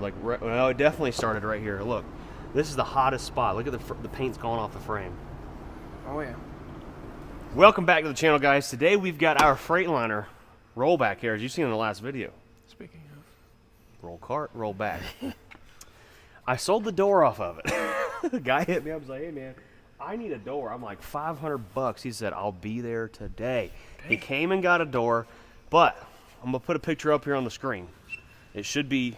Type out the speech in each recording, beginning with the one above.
Like, well, it definitely started right here. Look, this is the hottest spot. Look at the paint's going off the frame. Oh yeah. Welcome back to the channel, guys. Today we've got our Freightliner rollback here, as you've seen in the last video. Speaking of. Roll cart, roll back. I sold the door off of it. The guy hit me up and was like, hey man, I need a door. I'm like, $500. He said, I'll be there today. Dang. He came and got a door, but I'm gonna put a picture up here on the screen. It should be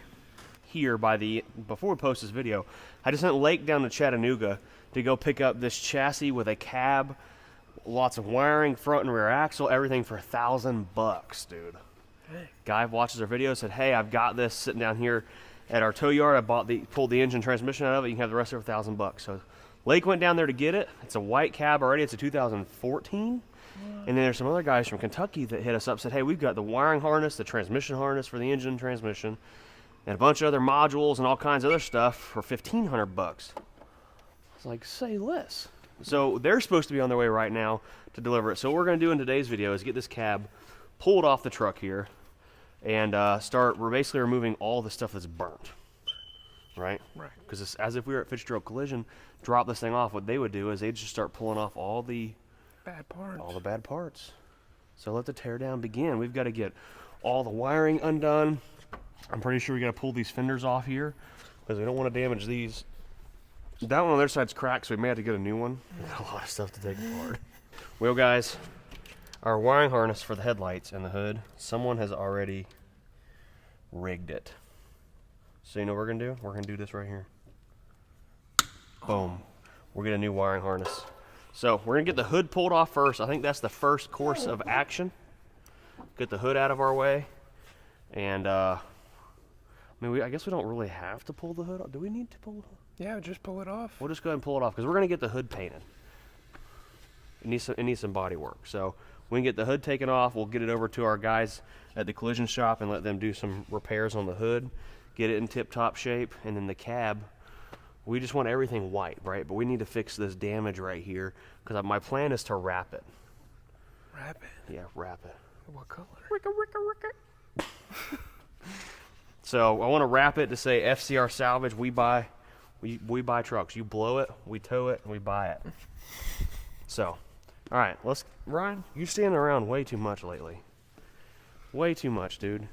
here before we post this video. I just sent Lake down to Chattanooga to go pick up this chassis with a cab, lots of wiring, front and rear axle, everything for $1,000, dude. Hey. Guy watches our video, said, hey, I've got this sitting down here at our tow yard. I pulled the engine transmission out of it. You can have the rest of it for $1,000. So Lake went down there to get it. It's a white cab already. It's a 2014. And then there's some other guys from Kentucky that hit us up, said, hey, we've got the wiring harness, the transmission harness for the engine transmission, and a bunch of other modules and all kinds of other stuff for $1,500. I was like, say less. So they're supposed to be on their way right now to deliver it. So what we're going to do in today's video is get this cab pulled off the truck here and we're basically removing all the stuff that's burnt. Right? Right. Because it's as if we were at Fitzgerald Collision, drop this thing off. What they would do is they'd just start pulling off all the bad parts. So let the teardown begin. We've got to get all the wiring undone. I'm pretty sure we got to pull these fenders off here because we don't want to damage these. That one on their side's cracked, so we may have to get a new one. We've got a lot of stuff to take apart. Well, guys, our wiring harness for the headlights and the hood, someone has already rigged it. So you know what we're going to do? We're going to do this right here. Boom. We'll get a new wiring harness. So we're going to get the hood pulled off first. I think that's the first course of action. Get the hood out of our way. And, I guess we don't really have to pull the hood off. Do we need to pull it off? Yeah, just pull it off. We'll just go ahead and pull it off because we're going to get the hood painted. It needs some body work. So we can get the hood taken off. We'll get it over to our guys at the collision shop and let them do some repairs on the hood. Get it in tip-top shape. And then the cab, we just want everything white, right? But we need to fix this damage right here because my plan is to wrap it. Wrap it? Yeah, wrap it. What color? Ricka. So I want to wrap it to say FCR Salvage. We buy trucks. You blow it, we tow it, and we buy it. So, all right, Ryan, you're standing around way too much lately. Way too much, dude.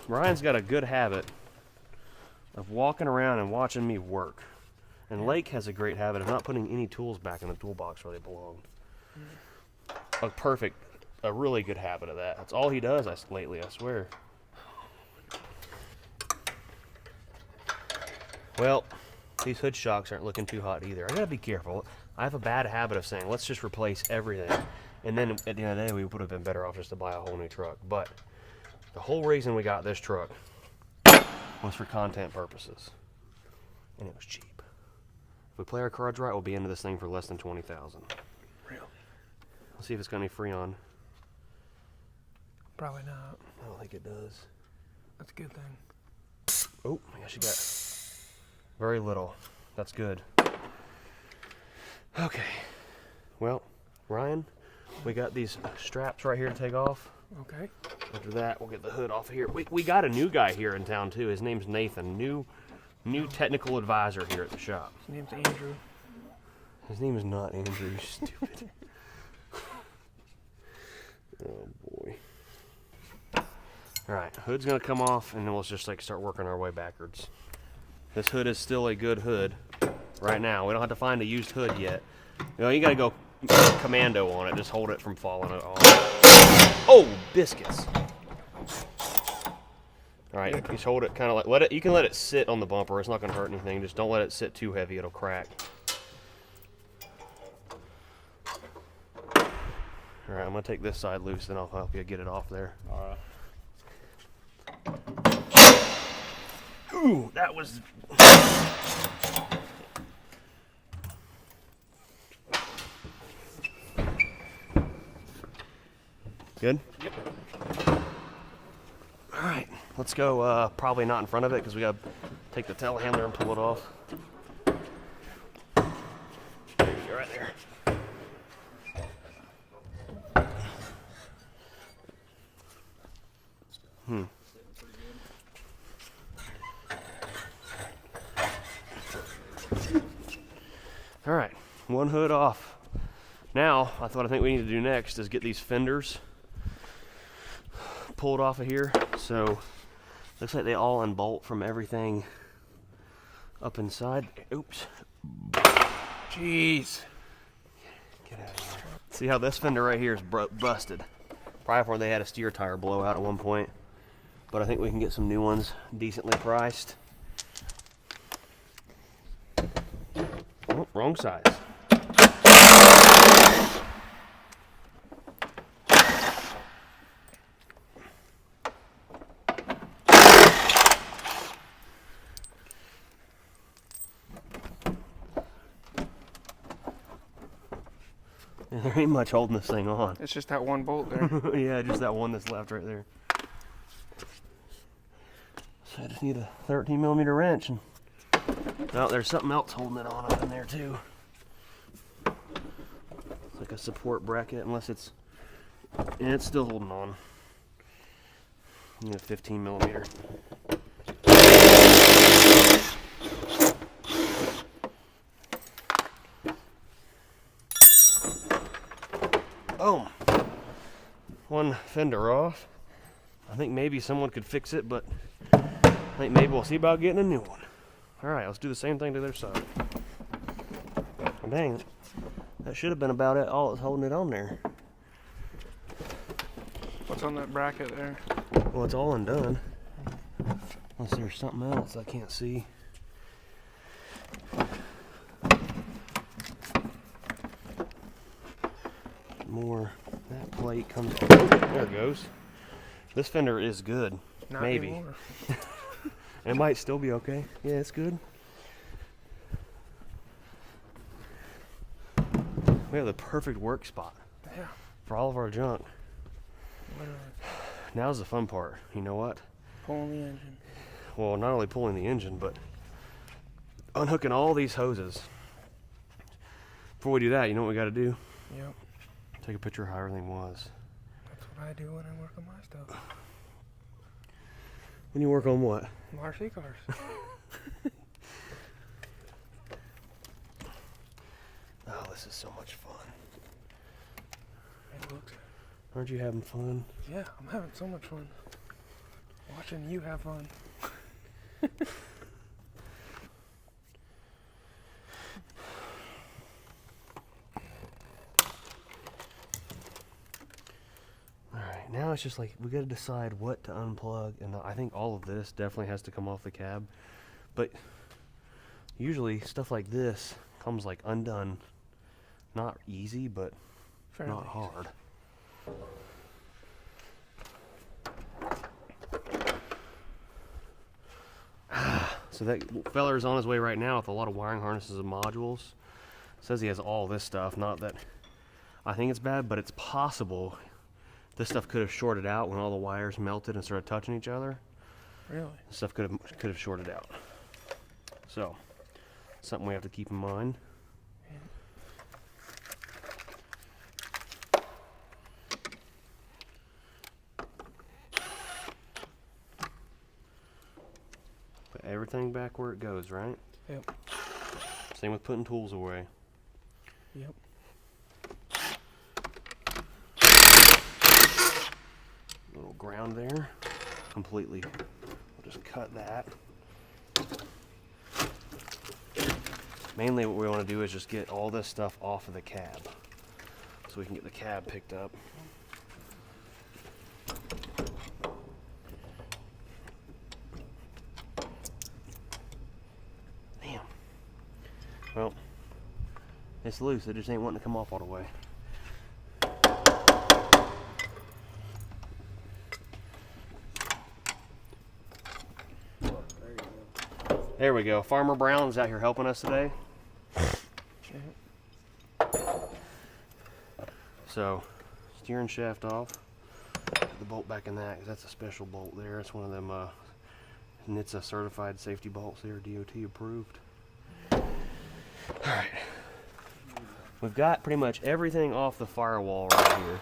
Ryan's got a good habit of walking around and watching me work. And Lake has a great habit of not putting any tools back in the toolbox where they belong. A really good habit of that. That's all he does lately, I swear. Well, these hood shocks aren't looking too hot either. I gotta be careful. I have a bad habit of saying, let's just replace everything. And then at the end of the day, we would have been better off just to buy a whole new truck. But the whole reason we got this truck was for content purposes. And it was cheap. If we play our cards right, we'll be into this thing for less than $20,000. Really? Let's see if it's got any Freon. Probably not. I don't think it does. That's a good thing. Oh, I guess you got very little. That's good. Okay. Well, Ryan, we got these straps right here to take off. Okay. After that, we'll get the hood off of here. We got a new guy here in town too. His name's Nathan. New technical advisor here at the shop. His name's Andrew. His name is not Andrew. Stupid. Oh boy. All right, hood's gonna come off, and then we'll just start working our way backwards. This hood is still a good hood right now. We don't have to find a used hood yet. You gotta go commando on it. Just hold it from falling off. Oh, biscuits. All right, just hold it kind of like, you can let it sit on the bumper. It's not gonna hurt anything. Just don't let it sit too heavy. It'll crack. All right, I'm gonna take this side loose, then I'll help you get it off there. All right. Ooh, that was... Good? Yep. All right, let's go, probably not in front of it because we got to take the telehandler and pull it off. You're right there. one hood off. Now, what I think we need to do next is get these fenders pulled off of here. So, looks like they all unbolt from everything up inside. Oops. Jeez. Get out of here. See how this fender right here is busted. Probably where they had a steer tire blowout at one point. But I think we can get some new ones decently priced. Oh, wrong size. There ain't much holding this thing on. It's just that one bolt there. Yeah, just that one that's left right there. So I just need a 13mm wrench. And oh, there's something else holding it on up in there too. It's like a support bracket, unless it's, and it's still holding on. Need a 15mm. Boom. One fender off. I think maybe someone could fix it, but I think maybe we'll see about getting a new one. Alright, let's do the same thing to their side. Oh, dang it. That should have been about it, all that's holding it on there. What's on that bracket there? Well, it's all undone. Unless there's something else I can't see. More. That plate comes off. There it goes. This fender is good. Not Maybe. anymore. It might still be okay. Yeah, it's good. We have the perfect work spot Yeah. for all of our junk. Literally. Now's the fun part. You know what? Pulling the engine. Well, not only pulling the engine, but unhooking all these hoses. Before we do that, you know what we got to do? Yep. Take a picture of how everything was. That's what I do when I work on my stuff. When you work on what? RC cars. Oh, this is so much fun. It looks. Aren't you having fun? Yeah, I'm having so much fun. Watching you have fun. Alright, now it's just like we gotta decide what to unplug, and I think all of this definitely has to come off the cab. But usually stuff like this comes like undone. Not easy, but Fairly not easy. hard. So that feller is on his way right now with a lot of wiring harnesses and modules. Says he has all this stuff. Not that I think it's bad, but it's possible this stuff could have shorted out when all the wires melted and started touching each other. Really? This stuff could have shorted out. So something we have to keep in mind. Put everything back where it goes, right? Yep. Same with putting tools away. Yep. Little ground there. Completely. We'll just cut that. Mainly what we want to do is just get all this stuff off of the cab so we can get the cab picked up. Damn. Well, it's loose. It just ain't wanting to come off all the way. There we go. Farmer Brown's out here helping us today. So, steering shaft off. Put the bolt back in that, because that's a special bolt there. It's one of them NHTSA certified safety bolts there, DOT approved. Alright. We've got pretty much everything off the firewall right here.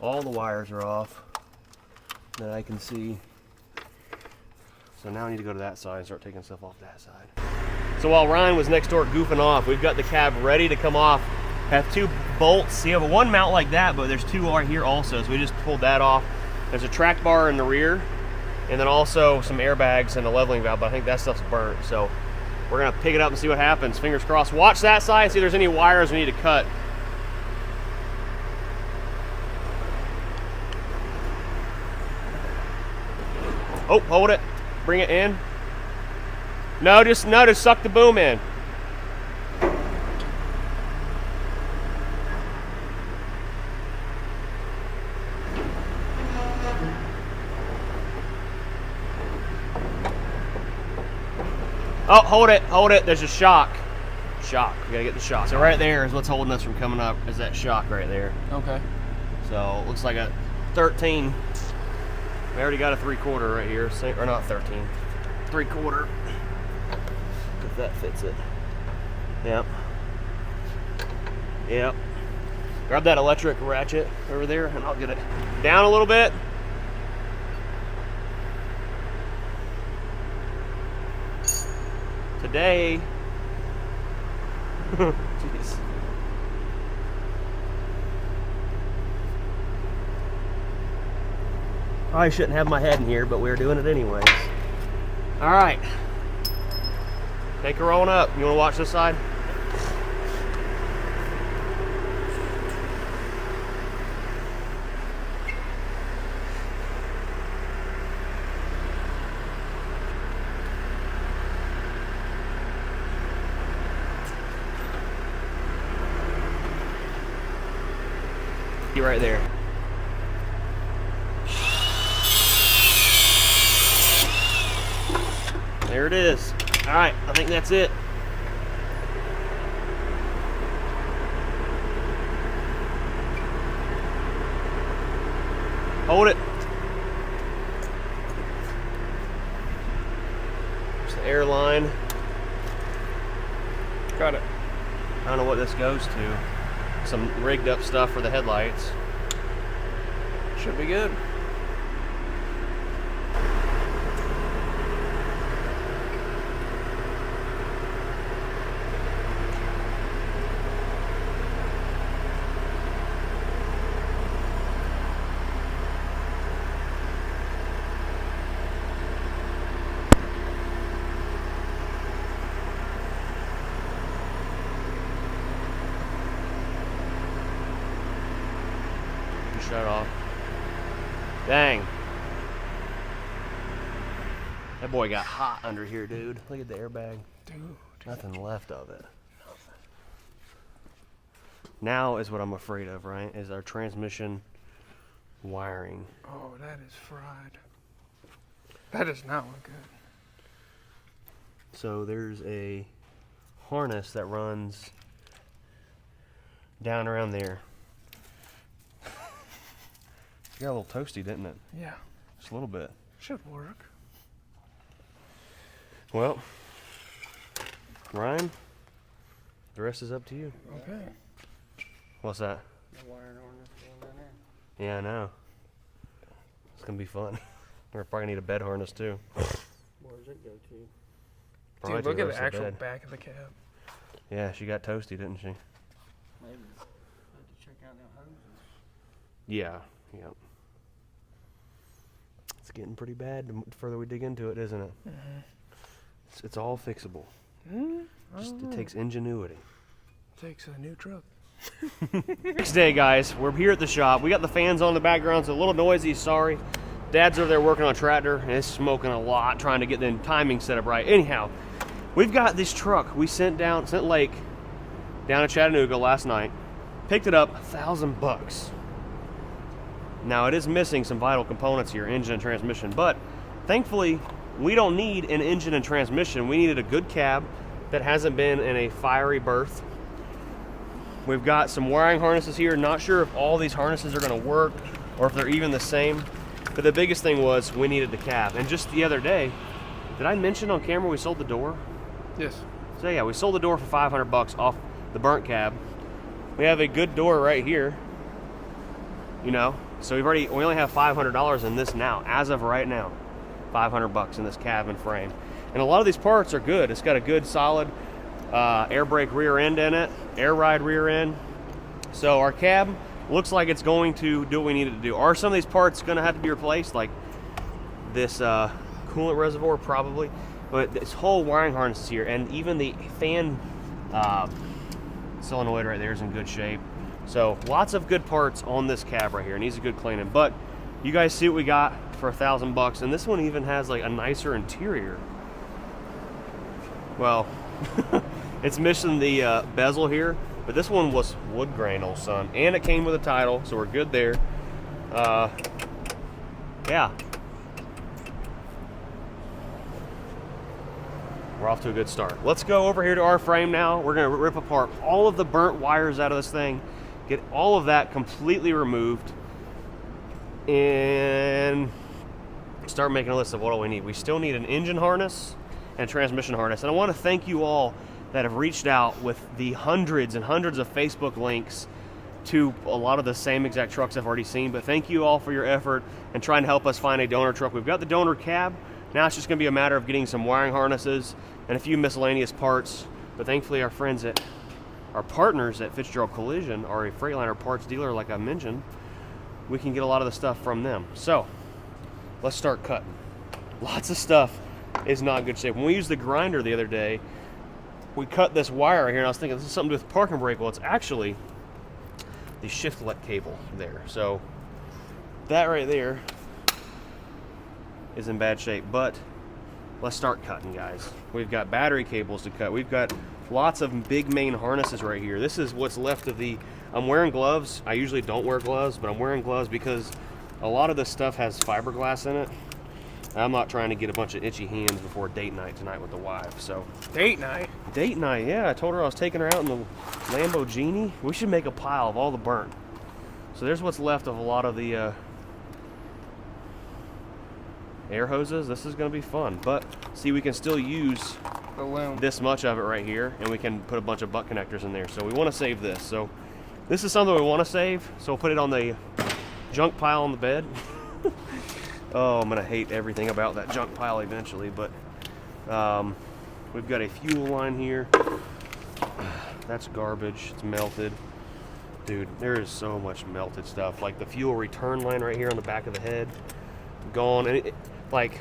All the wires are off that I can see. So now I need to go to that side and start taking stuff off that side. So while Ryan was next door goofing off, we've got the cab ready to come off. Have 2 bolts. You have one mount like that, but there's 2 right here also. So we just pulled that off. There's a track bar in the rear, and then also some airbags and a leveling valve, but I think that stuff's burnt. So we're gonna pick it up and see what happens. Fingers crossed. Watch that side, see if there's any wires we need to cut. Oh, hold it. Bring it in. No, just suck the boom in. Oh, hold it. There's a shock. We gotta get the shock. So right there is what's holding us from coming up, is that shock right there. Okay. So it looks like a 13. We already got a 3/4 right here, or not 13, 3/4. If that fits it. Yep. Grab that electric ratchet over there and I'll get it down a little bit. Today, jeez. Probably shouldn't have my head in here, but we're doing it anyways. All right, take her on up. You want to watch this side? Right there. There it is. All right, I think that's it. Hold it. There's the air line. Got it. I don't know what this goes to. Some rigged up stuff for the headlights. Should be good. Shut off. Dang. That boy got hot under here, dude. Look at the airbag. Dude. Nothing left of it. Now is what I'm afraid of, right? Is our transmission wiring. Oh, that is fried. That does not look good. So there's a harness that runs down around there. It got a little toasty, didn't it? Yeah. Just a little bit. Should work. Well, Ryan, the rest is up to you. Okay. What's that? The wiring harness going down there. Yeah, I know. It's gonna be fun. We're probably gonna need a bed harness too. Where does it go to? Probably Dude, to look at rest the actual bed. back of the cab. Yeah, she got toasty, didn't she? Maybe. Have to check out them hoses. Yeah. Yep. It's getting pretty bad the further we dig into it, isn't it? Mm-hmm. It's all fixable. Just it takes ingenuity. Takes a new truck. Next day, guys, we're here at the shop. We got the fans on in the background, so a little noisy, sorry. Dad's over there working on a tractor, and it's smoking a lot, trying to get the timing set up right. Anyhow, we've got this truck we sent Lake down to Chattanooga last night. Picked it up, $1,000. Now, it is missing some vital components here, engine and transmission, but thankfully, we don't need an engine and transmission. We needed a good cab that hasn't been in a fiery berth. We've got some wiring harnesses here. Not sure if all these harnesses are gonna work or if they're even the same, but the biggest thing was we needed the cab. And just the other day, did I mention on camera we sold the door? Yes. So yeah, we sold the door for $500 off the burnt cab. We have a good door right here, you know, so we only have $500 in this now, as of right now. $500 in this cab and frame. And a lot of these parts are good. It's got a good solid air brake rear end in it, air ride rear end. So our cab looks like it's going to do what we need it to do. Are some of these parts going to have to be replaced? Like this coolant reservoir, probably. But this whole wiring harness is here, and even the fan solenoid right there is in good shape. So lots of good parts on this cab right here. It needs a good cleaning. But you guys see what we got for $1,000, and this one even has like a nicer interior. Well, it's missing the bezel here, but this one was wood grain, old son, and it came with a title, so we're good there. Yeah. We're off to a good start. Let's go over here to our frame now. We're gonna rip apart all of the burnt wires out of this thing, get all of that completely removed, and start making a list of what all we need. We still need an engine harness and transmission harness. And I want to thank you all that have reached out with the hundreds and hundreds of Facebook links to a lot of the same exact trucks I've already seen. But thank you all for your effort and trying to help us find a donor truck. We've got the donor cab. Now it's just going to be a matter of getting some wiring harnesses and a few miscellaneous parts. But thankfully our friends at our partners at Fitzgerald Collision are a Freightliner parts dealer, like I mentioned. We can get a lot of the stuff from them. So let's start cutting. Lots of stuff is not in good shape. When we used the grinder the other day, we cut this wire right here, and I was thinking this is something to do with the parking brake. Well, it's actually the shiftlet cable there. So that right there is in bad shape, but let's start cutting, guys. We've got battery cables to cut. We've got lots of big main harnesses right here. This is what's left of the, I'm wearing gloves. I usually don't wear gloves, but I'm wearing gloves because a lot of this stuff has fiberglass in it. I'm not trying to get a bunch of itchy hands before date night tonight with the wife. So Date night? date night, yeah. I told her I was taking her out in the Lamborghini. We should make a pile of all the burnt. So there's what's left of a lot of the air hoses. This is going to be fun. But see, we can still use The loom. this much of it right here, and we can put a bunch of butt connectors in there. So we want to save this. So this is something we want to save. So we'll put it on the junk pile on the bed. Oh, I'm gonna hate everything about that junk pile eventually, but we've got a fuel line here. That's garbage. It's melted. Dude, there is so much melted stuff. Like the fuel return line right here on the back of the head, gone. And like,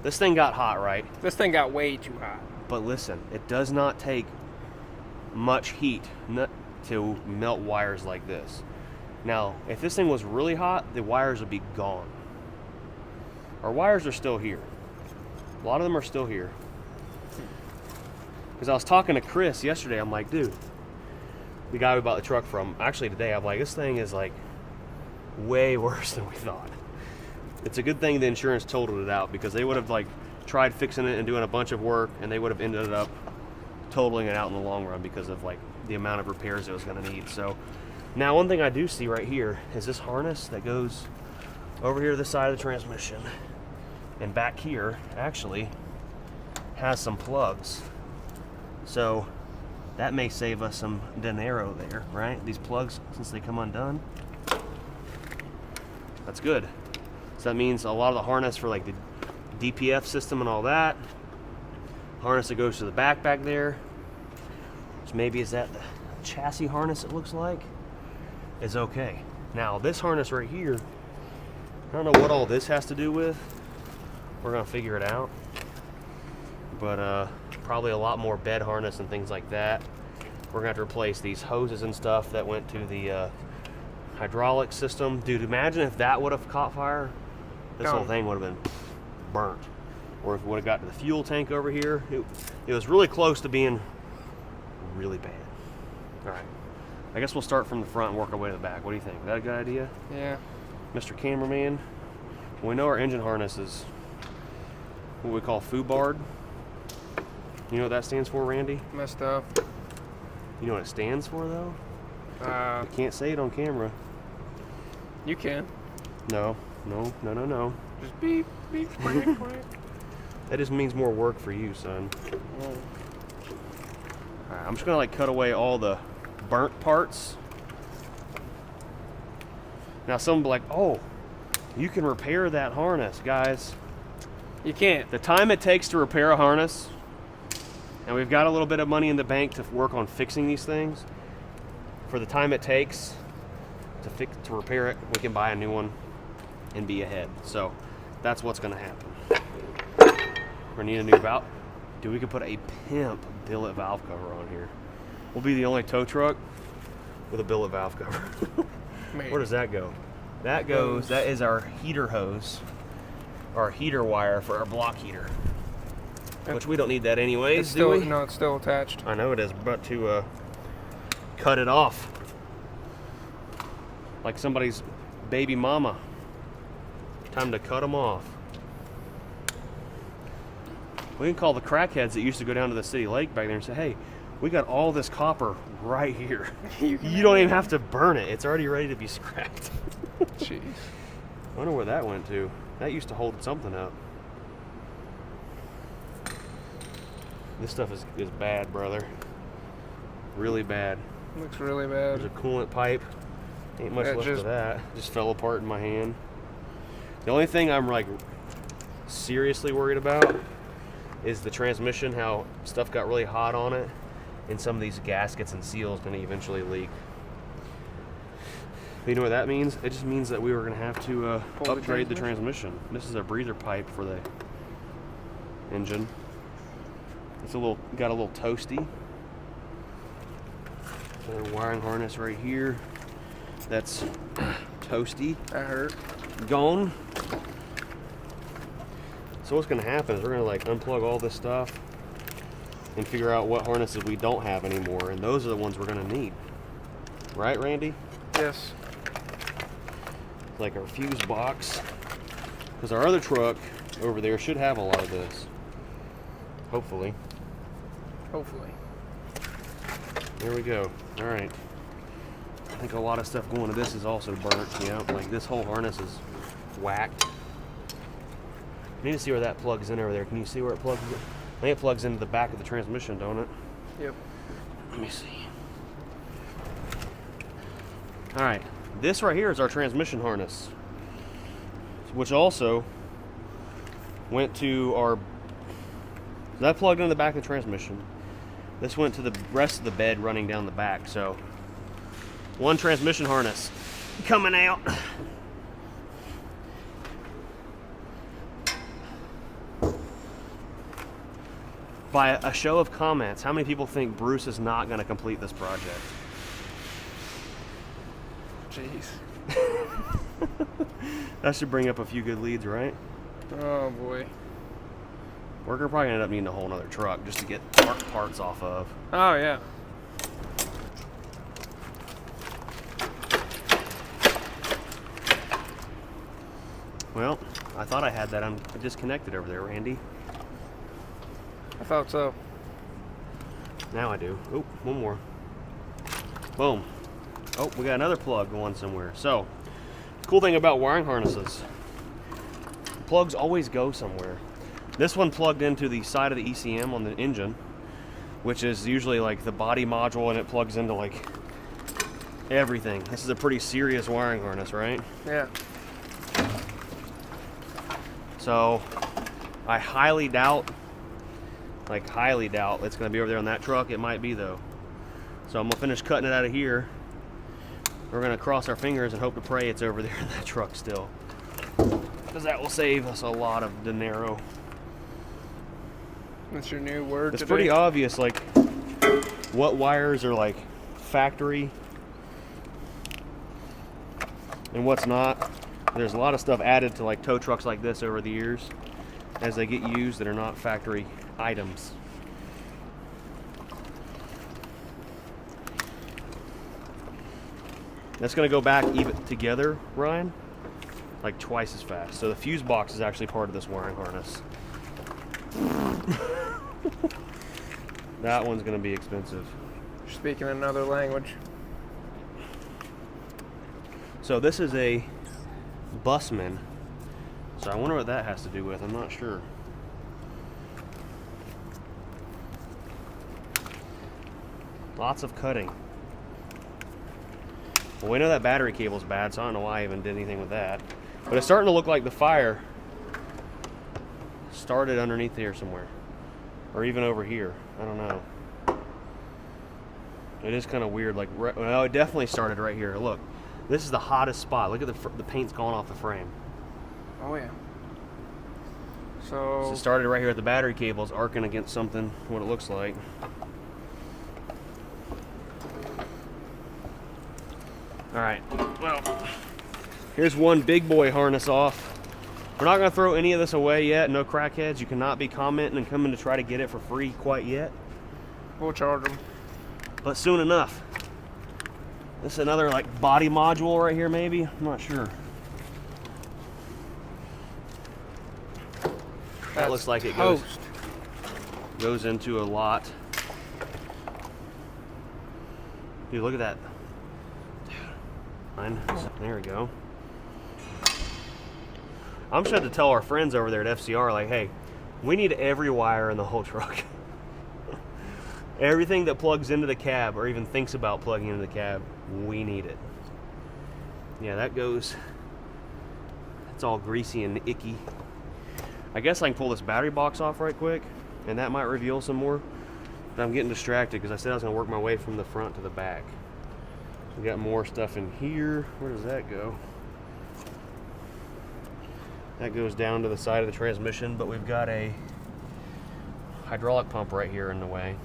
this thing got hot, right? This thing got way too hot. But listen, it does not take much heat to melt wires like this. Now, if this thing was really hot, the wires would be gone. Our wires are still here. A lot of them are still here. Because I was talking to Chris yesterday, I'm like, dude, the guy we bought the truck from, actually today, I'm like, this thing is like way worse than we thought. It's a good thing the insurance totaled it out, because they would have like tried fixing it and doing a bunch of work, and they would have ended up totaling it out in the long run because of like the amount of repairs it was going to need. So now one thing I do see right here is this harness that goes over here to the side of the transmission, and back here actually has some plugs. So that may save us some dinero there, right? These plugs, since they come undone, that's good. So that means a lot of the harness for like the DPF system and all that, harness that goes to the back there, which maybe is that the chassis harness, it looks like, is okay. Now this harness right here, I don't know what all this has to do with. We're gonna figure it out. But probably a lot more bed harness and things like that. We're gonna have to replace these hoses and stuff that went to the hydraulic system. Dude, imagine if that would have caught fire. This whole thing would have been burnt. Or if it would have got to the fuel tank over here, it was really close to being really bad. All right, I guess we'll start from the front and work our way to the back. What do you think? Is that a good idea? Yeah. Mr. Cameraman? We know our engine harness is what we call foobarred. You know what that stands for, Randy? Messed up. You know what it stands for, though? Uh, I can't say it on camera. you can. No. Just beep, beep, quack, quack. That just means more work for you, son. Oh. All right, I'm just gonna like cut away all the burnt parts. Now some will be like, oh, you can repair that harness, guys. You can't. The time it takes to repair a harness, and we've got a little bit of money in the bank to work on fixing these things. For the time it takes to repair it, we can buy a new one and be ahead. So that's what's going to happen. We're going to need a new valve. Dude, we could put a pimp billet valve cover on here. We'll be the only tow truck with a billet valve cover. Where does that go? That is our heater hose, our heater wire for our block heater. Which we don't need that anyways, It's still, do we? no, it's still attached. I know it is, but to cut it off. Like somebody's baby mama. Time to cut them off. We can call the crackheads that used to go down to the city lake back there and say, hey, we got all this copper right here. You don't even have to burn it. It's already ready to be scrapped. Jeez. I wonder where that went to. That used to hold something up. This stuff is bad, brother. Really bad. Looks really bad. There's a coolant pipe. Ain't much left of that. Just fell apart in my hand. The only thing I'm like seriously worried about is the transmission, how stuff got really hot on it, and some of these gaskets and seals gonna eventually leak. You know what that means? It just means that we were gonna have to upgrade the transmission. This is a breather pipe for the engine. It's got a little toasty. Another wiring harness right here. That's toasty. That hurt. Gone. So what's going to happen is we're going to like unplug all this stuff and figure out what harnesses we don't have anymore, and those are the ones we're going to need. Right, Randy? Yes. Like our fuse box. Because our other truck over there should have a lot of this. Hopefully. Hopefully. There we go. All right. I think a lot of stuff going to this is also burnt. Yeah, like this whole harness is whacked. I need to see where that plugs in over there. Can you see where it plugs in? I think it plugs into the back of the transmission, don't it? Yep. Let me see. All right. This right here is our transmission harness, which also went to our... That plugged into the back of the transmission. This went to the rest of the bed running down the back. So one transmission harness coming out. By a show of comments, how many people think Bruce is not going to complete this project? Jeez. That should bring up a few good leads, right? Oh boy. We're gonna probably end up needing a whole nother truck just to get parts off of. Oh yeah. Well, I thought I had that disconnected over there, Randy. I thought so. Now I do. Oh, one more. Boom. Oh, we got another plug going somewhere. So, the cool thing about wiring harnesses, plugs always go somewhere. This one plugged into the side of the ECM on the engine, which is usually like the body module, and it plugs into like everything. This is a pretty serious wiring harness, right? Yeah. So, I highly doubt it's going to be over there on that truck. It might be, though. So, I'm going to finish cutting it out of here. We're going to cross our fingers and hope to pray it's over there in that truck still, because that will save us a lot of dinero. That's your new word It's today? pretty obvious, like, what wires are, like, factory and what's not. There's a lot of stuff added to, like, tow trucks like this over the years as they get used that are not factory items. That's going to go back even together, Ryan, like twice as fast. So the fuse box is actually part of this wiring harness. That one's going to be expensive. You're speaking another language. So this is a busman. So I wonder what that has to do with. I'm not sure. Lots of cutting. Well, we know that battery cable's bad, so I don't know why I even did anything with that. But it's starting to look like the fire started underneath here somewhere. Or even over here. I don't know. It is kind of weird. Like, well, it definitely started right here. Look, this is the hottest spot. Look at the paint's gone off the frame. Oh yeah. So So it started right here at the battery cables, arcing against something, what it looks like. Alright, well, here's one big boy harness off. We're not going to throw any of this away yet. No crackheads. You cannot be commenting and coming to try to get it for free quite yet. we'll charge them. But soon enough. This is another like body module right here maybe. I'm not sure. That looks like it goes into a lot. Dude, look at that. Fine. There we go. I'm just going to tell our friends over there at FCR, like, hey, we need every wire in the whole truck. Everything that plugs into the cab or even thinks about plugging into the cab, we need it. Yeah, that goes. It's all greasy and icky. I guess I can pull this battery box off right quick, and that might reveal some more. But I'm getting distracted because I said I was going to work my way from the front to the back. We got more stuff in here. Where does that go? That goes down to the side of the transmission, but we've got a hydraulic pump right here in the way.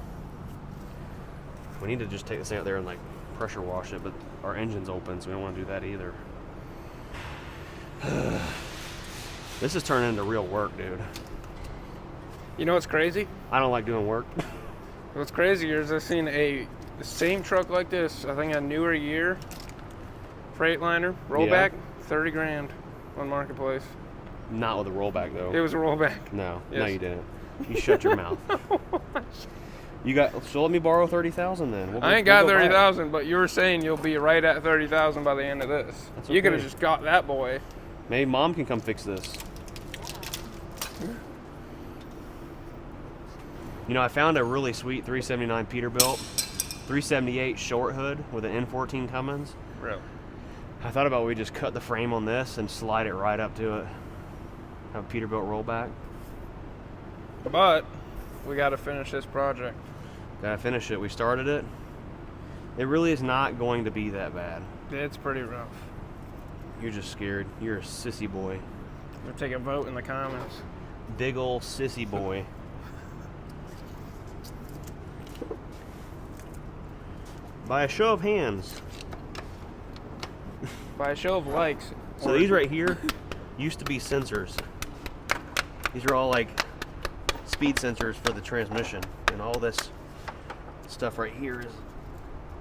We need to just take this out there and like pressure wash it, but our engine's open, so we don't want to do that either. This is turning into real work, dude. You know what's crazy? I don't like doing work. What's crazier is I've seen the same truck like this, I think a newer year, Freightliner, rollback, 30 grand on Marketplace. Not with a rollback though. It was a rollback. No, Yes. no you didn't. You shut your mouth. You got, so let me borrow 30,000 then. I ain't got 30,000, but you were saying you'll be right at 30,000 by the end of this. That's You could have okay. just got that boy. Maybe mom can come fix this. You know, I found a really sweet 379 Peterbilt, 378 short hood with an N14 Cummins. Really? I thought about we just cut the frame on this and slide it right up to it. Have a Peterbilt rollback. But we got to finish this project. Gotta finish it. We started it. It really is not going to be that bad. It's pretty rough. You're just scared. You're a sissy boy. We'll take a vote in the comments. Big ol' sissy boy. By a show of hands. By a show of likes. So these right here used to be sensors. These are all like speed sensors for the transmission, and all this stuff right here is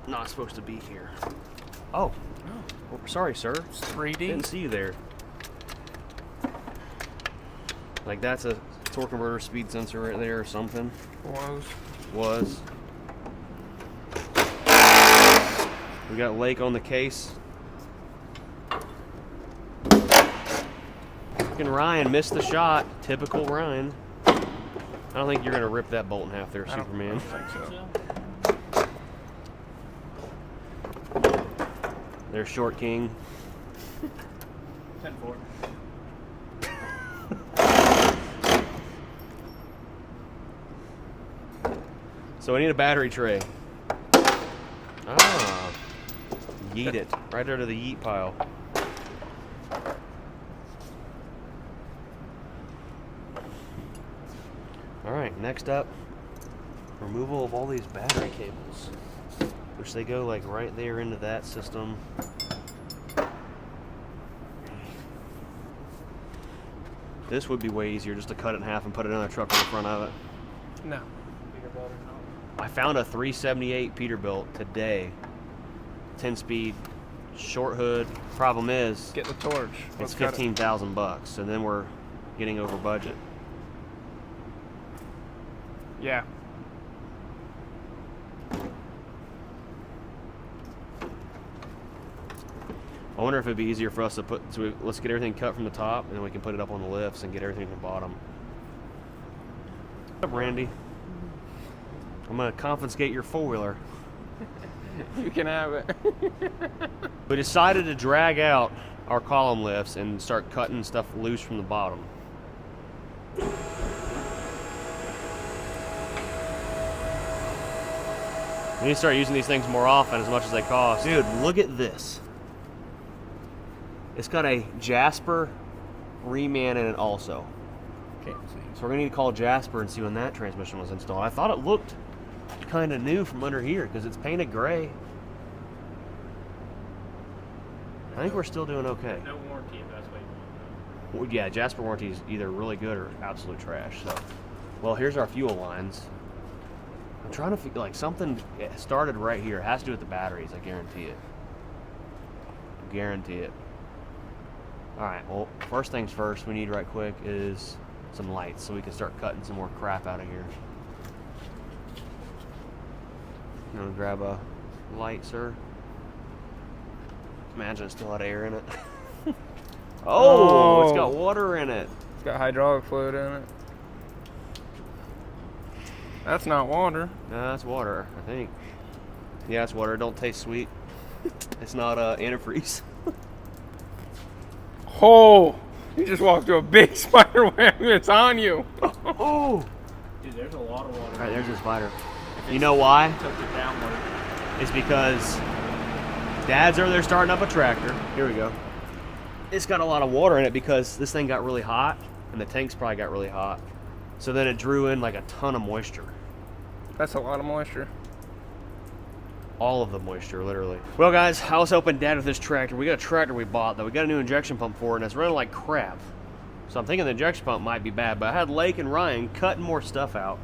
not supposed to be here. Oh, well, sorry, sir. It's 3D. Didn't see you there. Like that's a torque converter speed sensor right there or something. Was. We got Lake on the case. Fucking Ryan missed the shot. Typical Ryan. I don't think you're gonna rip that bolt in half there, Superman. I don't think so. There's Short King. 10-4. So I need a battery tray. Ah. Yeet it. Right under the yeet pile. Alright, next up, removal of all these battery cables. Which they go like right there into that system. This would be way easier just to cut it in half and put it in another truck on the front of it. No. I found a 378 Peterbilt today. 10-speed, short hood. Problem is, Get the torch. it's Let's cut it. $15,000, and then we're getting over budget. Yeah. I wonder if it'd be easier for us to put. So let's get everything cut from the top, and then we can put it up on the lifts and get everything from the bottom. What's up, Randy? I'm gonna confiscate your four-wheeler. You can have it. We decided to drag out our column lifts and start cutting stuff loose from the bottom. We need to start using these things more often as much as they cost. Dude, look at this. It's got a Jasper reman in it also. Can't see. So we're gonna need to call Jasper and see when that transmission was installed. I thought it looked kind of new from under here because it's painted gray. I think we're still doing okay. No warranty if that's what you want. Well, yeah, Jasper warranty is either really good or absolute trash. So, well, here's our fuel lines. I'm trying to figure, like, something started right here. It has to do with the batteries, I guarantee it. Guarantee it. Alright, well, first things first we need right quick is some lights so we can start cutting some more crap out of here. You want to grab a light, sir? Imagine it still had air in it. Oh, it's got water in it. It's got hydraulic fluid in it. That's not water. No, that's water, I think. Yeah, it's water. It don't taste sweet. It's not antifreeze. Oh, you just walked through a big spider web. It's on you. Oh! Dude, there's a lot of water. Alright, there's a spider. You know why? Took it downward. It's because Dad's over there starting up a tractor. Here we go. It's got a lot of water in it because this thing got really hot, and the tanks probably got really hot. So then it drew in like a ton of moisture. That's a lot of moisture. All of the moisture, literally. Well, guys, I was helping Dad with this tractor. We got a tractor we bought, though. We got a new injection pump for it, and it's running like crap. So I'm thinking the injection pump might be bad, but I had Lake and Ryan cutting more stuff out.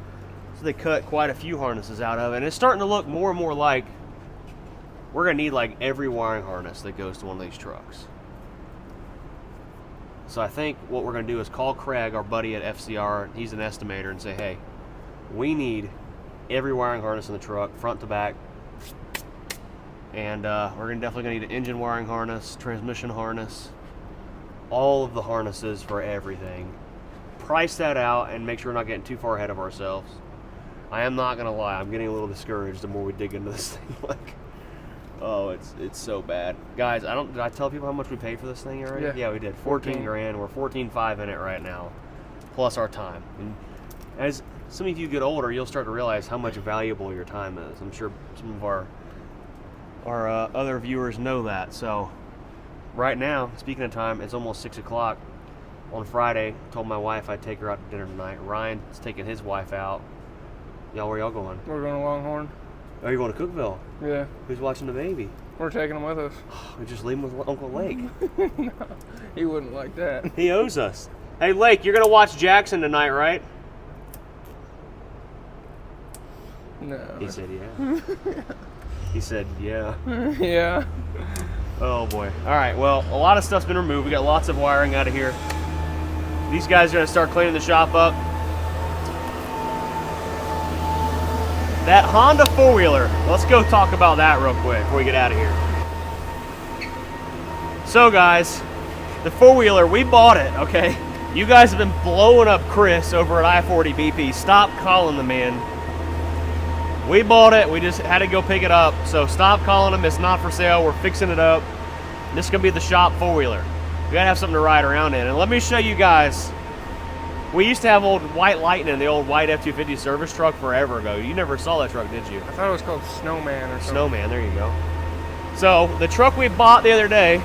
So they cut quite a few harnesses out of it, and it's starting to look more and more like we're going to need like every wiring harness that goes to one of these trucks. So I think what we're going to do is call Craig, our buddy at FCR, he's an estimator, and say, hey, we need every wiring harness in the truck, front to back. And we're definitely going to need an engine wiring harness, transmission harness, all of the harnesses for everything. Price that out and make sure we're not getting too far ahead of ourselves. I am not going to lie, I'm getting a little discouraged the more we dig into this thing. Like, oh, it's so bad. Guys, did I tell people how much we paid for this thing already? Yeah, we did. 14 grand. We're 14.5 in it right now, plus our time. And as some of you get older, you'll start to realize how much valuable your time is. I'm sure some of our other viewers know that. So right now, speaking of time, it's almost 6 o'clock on Friday. Told my wife I'd take her out to dinner tonight. Ryan's taking his wife out. Y'all, where y'all going? We're going to Longhorn. Oh, you're going to Cookville? Yeah. Who's watching the baby? We're taking him with us. We just leave him with Uncle Lake. No, he wouldn't like that. He owes us. Hey, Lake, you're going to watch Jackson tonight, right? No. He said, yeah. He said, yeah. Yeah. Oh, boy. All right, well, a lot of stuff's been removed. We got lots of wiring out of here. These guys are going to start cleaning the shop up. That Honda four-wheeler, let's go talk about that real quick before we get out of here. So, guys, the four-wheeler, we bought it, okay? You guys have been blowing up Chris over at I-40 BP. Stop calling the man. We bought it. We just had to go pick it up. So stop calling him. It's not for sale. We're fixing it up. This is going to be the shop four-wheeler. We got to have something to ride around in. And let me show you guys. We used to have old White Lightning, the old white F-250 service truck forever ago. You never saw that truck, did you? I thought it was called Snowman or something. Snowman, there you go. So the truck we bought the other day.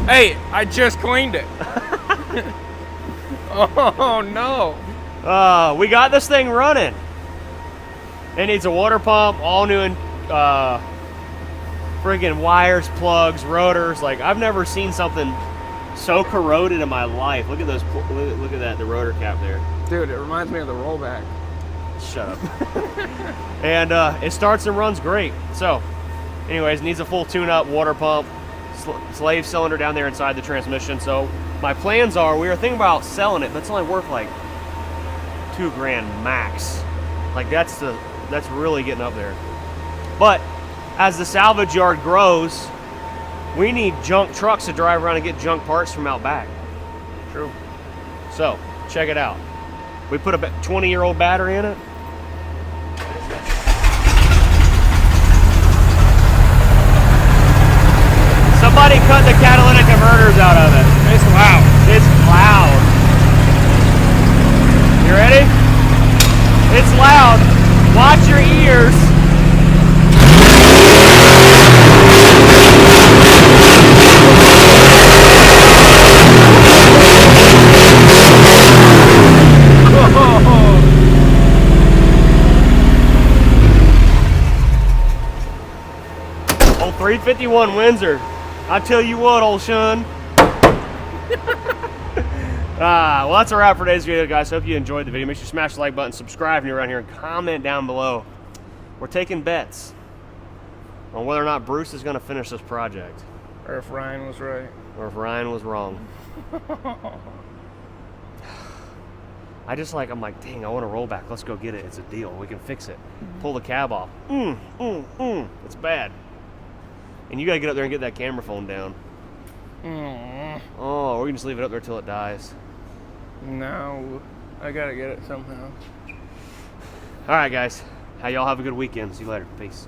Hey, I just cleaned it. Oh, no. We got this thing running. It needs a water pump, all new friggin' wires, plugs, rotors. Like, I've never seen something so corroded in my life. Look at those. Look at that. The rotor cap there. Dude, it reminds me of the rollback. Shut up. And it starts and runs great. So, anyways, needs a full tune-up, water pump, slave cylinder down there inside the transmission. So my plans are, we were thinking about selling it, but it's only worth like $2 grand max. Like that's really getting up there. But as the salvage yard grows, we need junk trucks to drive around and get junk parts from out back. True. So check it out. We put a 20-year-old battery in it. Somebody cut the catalytic converters out of it. It's loud. It's loud. You ready? It's loud. Watch Watch your ears. Old 351 Windsor. I tell you what, old Sean. Well, that's a wrap for today's video, guys. Hope you enjoyed the video. Make sure you smash the like button, subscribe if you're around here, and comment down below. We're taking bets on whether or not Bruce is going to finish this project. Or if Ryan was right. Or if Ryan was wrong. I'm like, dang, I want a rollback. Let's go get it. It's a deal. We can fix it. Pull the cab off. It's bad. And you got to get up there and get that camera phone down. Oh, or we can just leave it up there till it dies. No, I gotta get it somehow. All right, guys. Y'all have a good weekend. See you later. Peace.